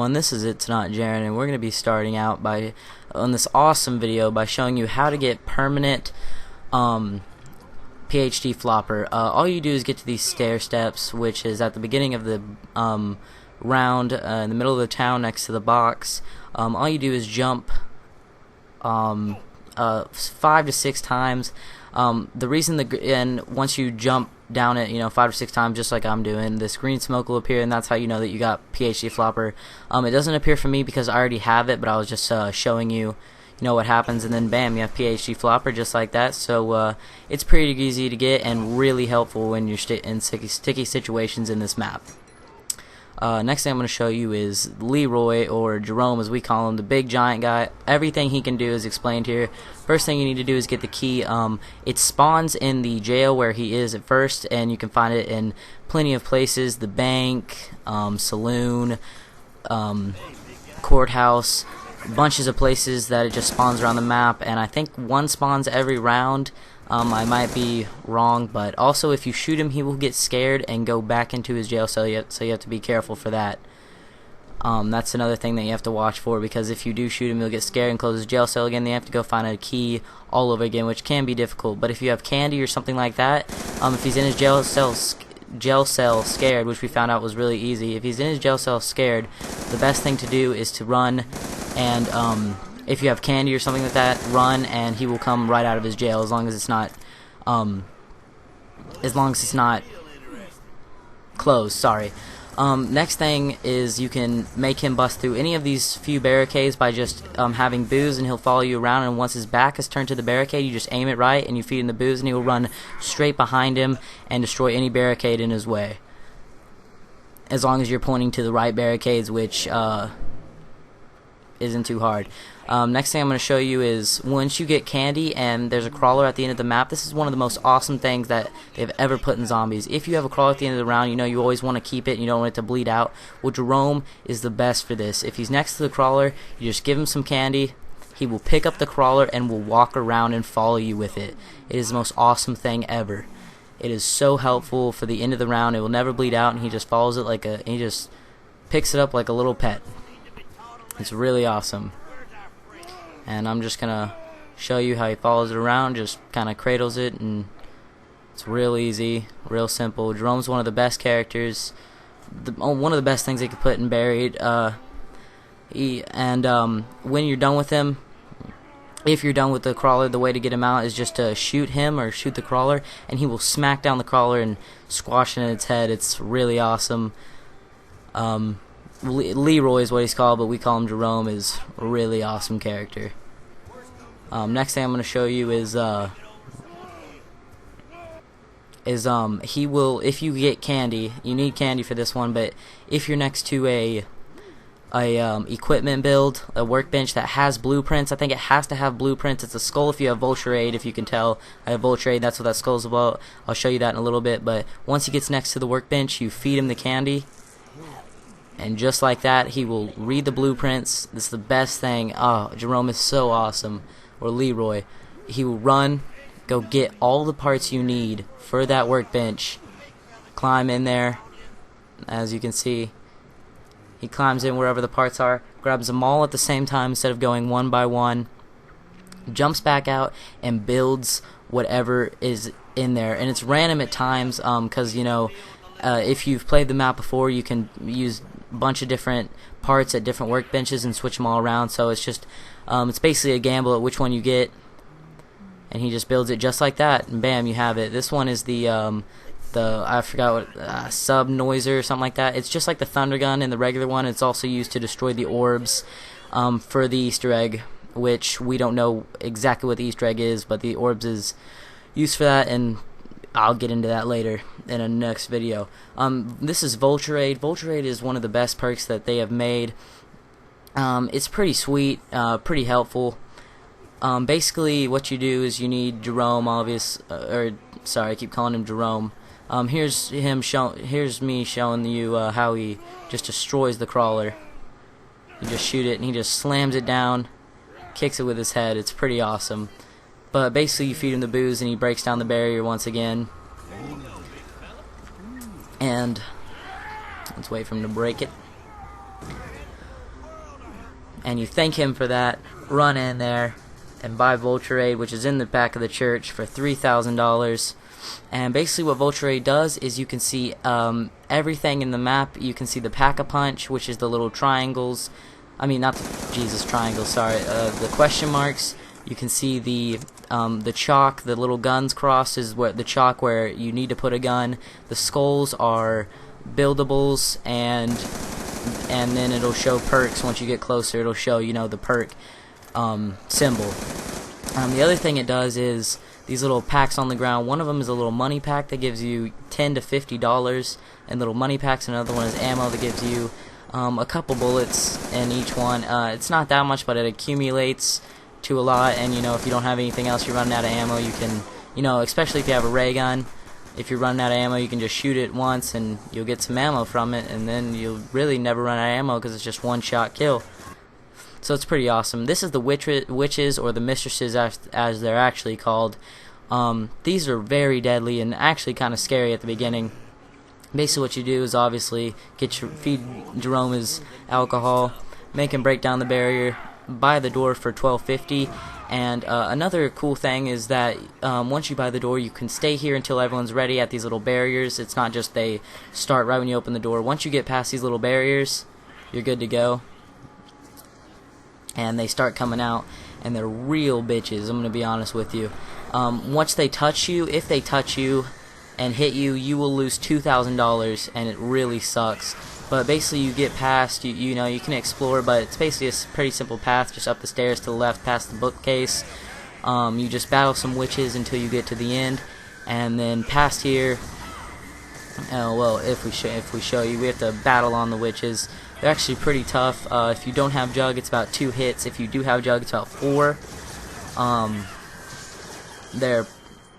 everyone, this is It's Not Jaren, and we're going to be starting out on this awesome video by showing you how to get permanent PhD flopper. All you do is get to these stair steps, which is at the beginning of the round in the middle of the town next to the box. All you do is jump 5 to 6 times. The reason and once you jump down it, 5 or 6 times, just like I'm doing, this green smoke will appear, and that's how you know that you got PhD flopper. It doesn't appear for me because I already have it, but I was just showing you, what happens, and then bam, you have PhD flopper just like that. So it's pretty easy to get and really helpful when you're in sticky situations in this map. Next thing I'm going to show you is Leroy, or Jerome as we call him, the big giant guy. Everything he can do is explained here. First thing you need to do is get the key. It spawns in the jail where he is at first, and you can find it in plenty of places: the bank, saloon, courthouse, bunches of places that it just spawns around the map. And I think one spawns every round. I might be wrong, but also if you shoot him, he will get scared and go back into his jail cell, so you have to be careful for that. That's another thing that you have to watch for, because if you do shoot him, he'll get scared and close his jail cell again. Then you have to go find a key all over again, which can be difficult. But if you have candy or something like that, if he's in his jail cell scared, which we found out was really easy, if he's in his jail cell scared, the best thing to do is to run, and if you have candy or something like that, run, and he will come right out of his jail, as long as it's not closed. Sorry. Next thing is you can make him bust through any of these few barricades by just having booze, and he'll follow you around, and once his back is turned to the barricade, you just aim it right and you feed him the booze, and he will run straight behind him and destroy any barricade in his way, as long as you're pointing to the right barricades, which isn't too hard. Next thing I'm going to show you is once you get candy and there's a crawler at the end of the map. This is one of the most awesome things that they've ever put in zombies. If you have a crawler at the end of the round, you always want to keep it and you don't want it to bleed out. Well, Jerome is the best for this. If he's next to the crawler, you just give him some candy. He will pick up the crawler and will walk around and follow you with it. It is the most awesome thing ever. It is so helpful for the end of the round. It will never bleed out, and he just follows it he just picks it up like a little pet. It's really awesome. And I'm just gonna show you how he follows it around, just kind of cradles it, and it's real easy, real simple. Jerome's one of the best characters, one of the best things they could put in Buried. When you're done with him, if you're done with the crawler, the way to get him out is just to shoot him or shoot the crawler, and he will smack down the crawler and squash it in its head. It's really awesome. Leroy is what he's called, but we call him Jerome. Is a really awesome character. Next thing I'm going to show you is he will, if you get candy, you need candy for this one, but if you're next to a equipment build, a workbench that has blueprints, I think it has to have blueprints. It's a skull if you have Vulture Aid. If you can tell, I have Vulture Aid. That's what that skull's about. I'll show you that in a little bit. But once he gets next to the workbench, you feed him the candy. And just like that, he will read the blueprints. This is the best thing. Oh, Jerome is so awesome. Or Leroy. He will run, go get all the parts you need for that workbench, climb in there. As you can see, he climbs in wherever the parts are, grabs them all at the same time instead of going one by one, jumps back out, and builds whatever is in there. And it's random at times, because, if you've played the map before, you can use bunch of different parts at different workbenches and switch them all around. So it's just it's basically a gamble at which one you get, and he just builds it just like that, and bam, you have it. This one is the I forgot what sub noiser or something like that. It's just like the thunder gun in the regular one. It's also used to destroy the orbs for the Easter egg, which we don't know exactly what the Easter egg is, but the orbs is used for that, and I'll get into that later in a next video. This is Vulture Aid. Vulture Aid is one of the best perks that they have made. It's pretty sweet, pretty helpful. Basically, what you do is you need Jerome, sorry, I keep calling him Jerome. Here's me showing you how he just destroys the crawler. You just shoot it, and he just slams it down, kicks it with his head. It's pretty awesome. But basically, you feed him the booze, and he breaks down the barrier once again. And let's wait for him to break it. and you thank him for that, run in there and buy Vulture, which is in the back of the church, for $3,000. And basically what Vulture does is you can see everything in the map. You can see the Pack-a-Punch, which is the little triangles. I mean, not the Jesus triangles, sorry, the question marks. You can see the chalk, the little guns crossed is where the chalk where you need to put a gun. The skulls are buildables, and then it'll show perks. Once you get closer, it'll show, you know, the perk symbol. The other thing it does is these little packs on the ground. One of them is a little money pack that gives you $10 to $50 in little money packs. Another one is ammo that gives you a couple bullets in each one. It's not that much, but it accumulates to a lot. And you know, if you don't have anything else, you're running out of ammo, you can, you know, especially if you have a ray gun, if you're running out of ammo, you can just shoot it once and you'll get some ammo from it, and then you'll really never run out of ammo because it's just one shot kill. So it's pretty awesome. This is the witches, or the mistresses as they're actually called. These are very deadly and actually kind of scary at the beginning. Basically what you do is obviously feed Jerome his alcohol, make him break down the barrier, buy the door for $12.50. And another cool thing is that once you buy the door, you can stay here until everyone's ready at these little barriers. It's not just they start right when you open the door. Once you get past these little barriers, you're good to go. And they start coming out, and they're real bitches, I'm going to be honest with you. Once they touch you, if they touch you and hit you, you will lose $2,000, and it really sucks. But basically you get past, you know, you can explore, but it's basically a pretty simple path, just up the stairs to the left past the bookcase. You just battle some witches until you get to the end, and then past here, well, if we show you, we have to battle on the witches. They're actually pretty tough. If you don't have Jug, it's about 2 hits. If you do have Jug, it's about 4.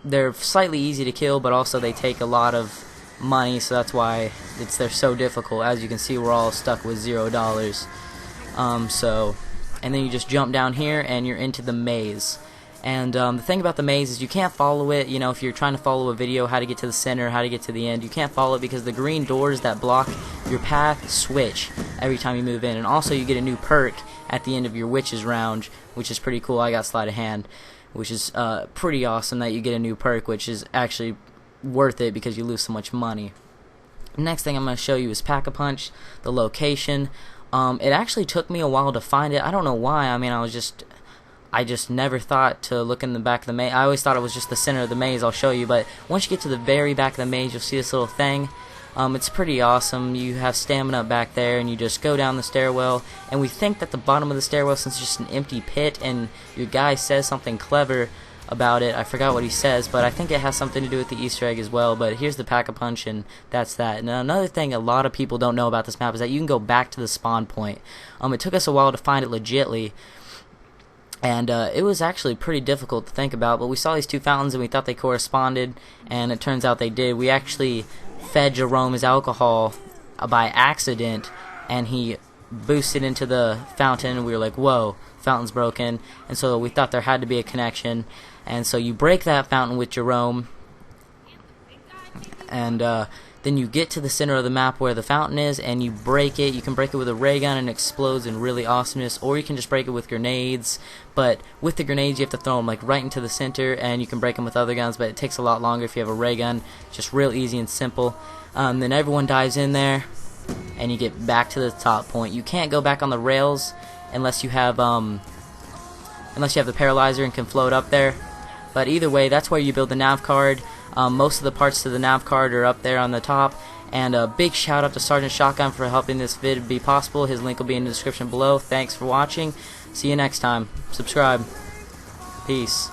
They're slightly easy to kill, but also they take a lot of money, so that's why they're so difficult. As you can see, we're all stuck with $0. And then you just jump down here, and you're into the maze. And the thing about the maze is you can't follow it. You know, if you're trying to follow a video, how to get to the center, how to get to the end, you can't follow it because the green doors that block your path switch every time you move in. And also you get a new perk at the end of your witches round, which is pretty cool. I got sleight of hand, which is pretty awesome that you get a new perk, which is actually worth it because you lose so much money. Next thing I'm going to show you is Pack-a-Punch, the location. It actually took me a while to find it. I don't know why. I mean, I just never thought to look in the back of the maze. I always thought it was just the center of the maze. I'll show you, but once you get to the very back of the maze, you'll see this little thing. It's pretty awesome. You have stamina back there, and you just go down the stairwell, and we think that the bottom of the stairwell, since it's just an empty pit, and your guy says something clever about it. I forgot what he says, but I think it has something to do with the Easter egg as well. But here's the Pack-a-Punch, and that's that. And another thing a lot of people don't know about this map is that you can go back to the spawn point. It took us a while to find it legitly, and it was actually pretty difficult to think about, but we saw these 2 fountains and we thought they corresponded, and it turns out they did. We actually fed Jerome his alcohol by accident, and he boosted into the fountain, and we were like, whoa, fountain's broken. And so we thought there had to be a connection, and so you break that fountain with Jerome, and then you get to the center of the map where the fountain is, and you break it. You can break it with a ray gun and it explodes in really awesomeness, or you can just break it with grenades. But with the grenades, you have to throw them like right into the center, and you can break them with other guns, but it takes a lot longer if you have a ray gun. Just real easy and simple. Then everyone dives in there, and you get back to the top point. You can't go back on the rails unless you have the paralyzer and can float up there. But either way, that's where you build the nav card. Most of the parts to the nav card are up there on the top. And a big shout out to Sergeant Shotgun for helping this vid be possible. His link will be in the description below. Thanks for watching. See you next time. Subscribe. Peace.